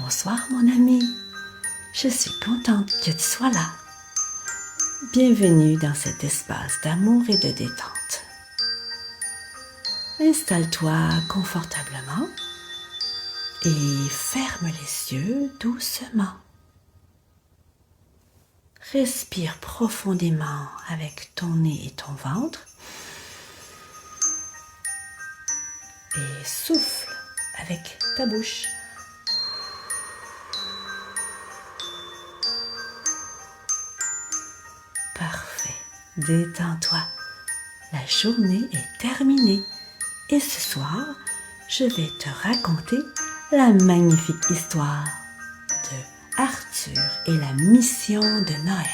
Bonsoir mon ami, je suis contente que tu sois là. Bienvenue dans cet espace d'amour et de détente. Installe-toi confortablement et ferme les yeux doucement. Respire profondément avec ton nez et ton ventre et souffle avec ta bouche. Parfait, détends-toi. La journée est terminée et ce soir, je vais te raconter la magnifique histoire de Arthur et la mission de Noël.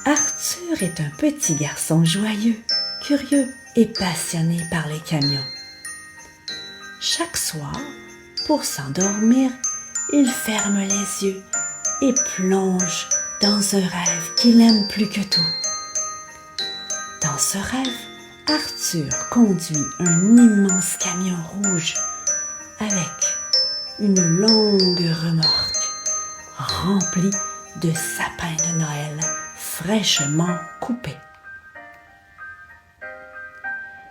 Arthur est un petit garçon joyeux, curieux et passionné par les camions. Chaque soir, pour s'endormir, il ferme les yeux et plonge dans un rêve qu'il aime plus que tout. Dans ce rêve, Arthur conduit un immense camion rouge avec une longue remorque remplie de sapins de Noël fraîchement coupés.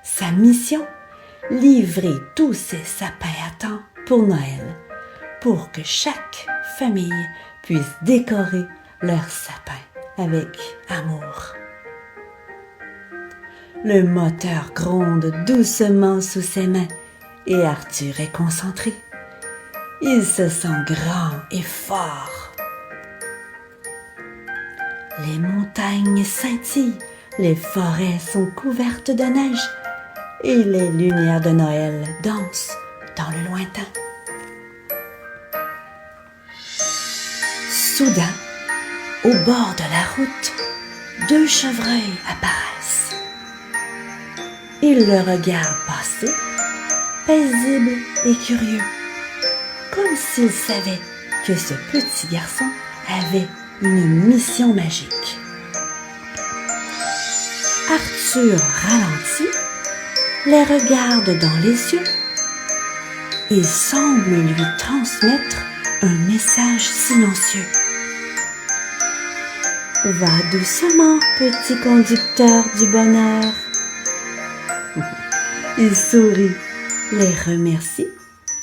Sa mission, livrer tous ces sapins à temps pour Noël, pour que chaque famille puisse décorer leur sapin avec amour. Le moteur gronde doucement sous ses mains et Arthur est concentré. Il se sent grand et fort. Les montagnes scintillent, les forêts sont couvertes de neige et les lumières de Noël dansent dans le lointain. Soudain, au bord de la route, deux chevreuils apparaissent. Ils le regardent passer, paisibles et curieux, comme s'ils savaient que ce petit garçon avait une mission magique. Arthur ralentit, les regarde dans les yeux et semble lui transmettre un message silencieux. Va doucement, petit conducteur du bonheur. Il sourit, les remercie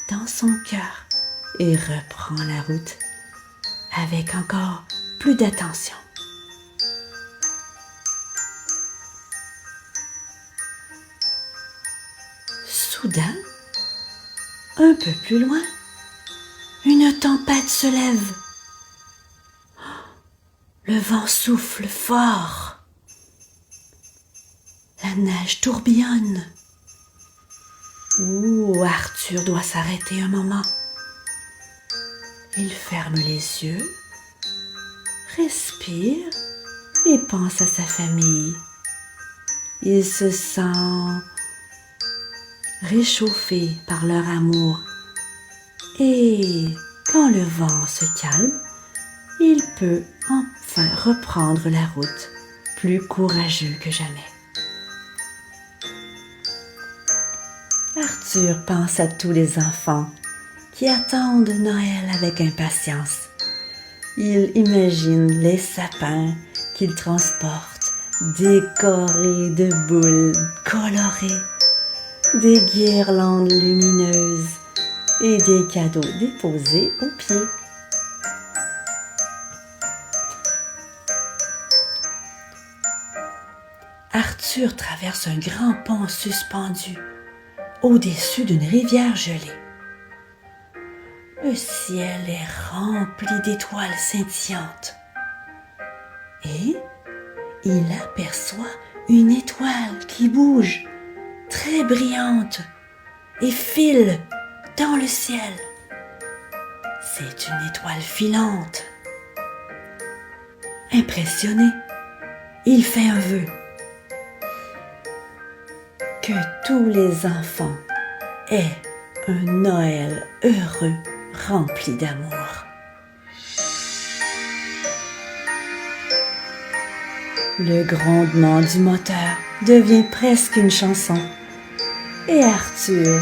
dans son cœur et reprend la route avec encore plus d'attention. Soudain, un peu plus loin, une tempête se lève. Le vent souffle fort. La neige tourbillonne. Arthur doit s'arrêter un moment. Il ferme les yeux, respire et pense à sa famille. Il se sent réchauffé par leur amour. Et quand le vent se calme, il peut enfin reprendre la route, plus courageux que jamais. Arthur pense à tous les enfants qui attendent Noël avec impatience. Il imagine les sapins qu'il transporte, décorés de boules colorées, des guirlandes lumineuses et des cadeaux déposés aux pieds. Arthur traverse un grand pont suspendu au-dessus d'une rivière gelée. Le ciel est rempli d'étoiles scintillantes et il aperçoit une étoile qui bouge, très brillante, et file dans le ciel. C'est une étoile filante. Impressionné, il fait un vœu. Que tous les enfants aient un Noël heureux, rempli d'amour. Le grondement du moteur devient presque une chanson et Arthur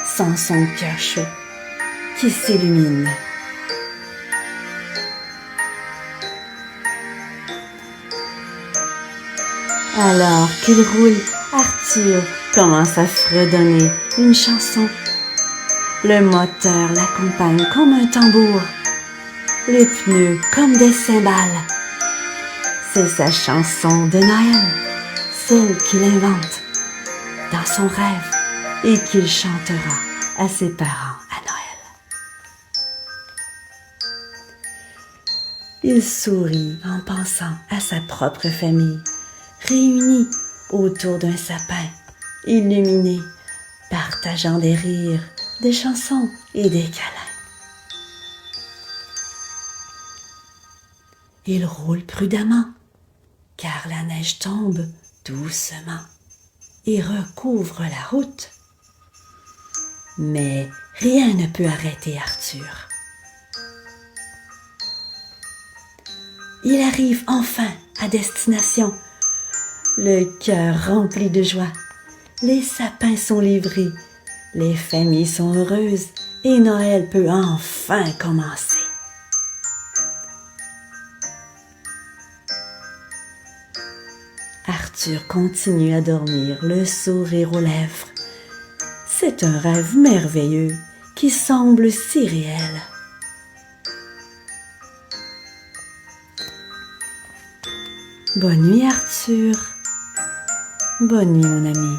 sent son cœur chaud qui s'illumine. Alors qu'il roule, Arthur commence à fredonner une chanson. Le moteur l'accompagne comme un tambour, les pneus comme des cymbales. C'est sa chanson de Noël, celle qu'il invente dans son rêve et qu'il chantera à ses parents à Noël. Il sourit en pensant à sa propre famille, réunis autour d'un sapin, illuminé, partageant des rires, des chansons et des câlins. Il roule prudemment, car la neige tombe doucement et recouvre la route. Mais rien ne peut arrêter Arthur. Il arrive enfin à destination, le cœur rempli de joie. Les sapins sont livrés, les familles sont heureuses et Noël peut enfin commencer. Arthur continue à dormir, le sourire aux lèvres. C'est un rêve merveilleux qui semble si réel. Bonne nuit Arthur. Bonne nuit mon ami.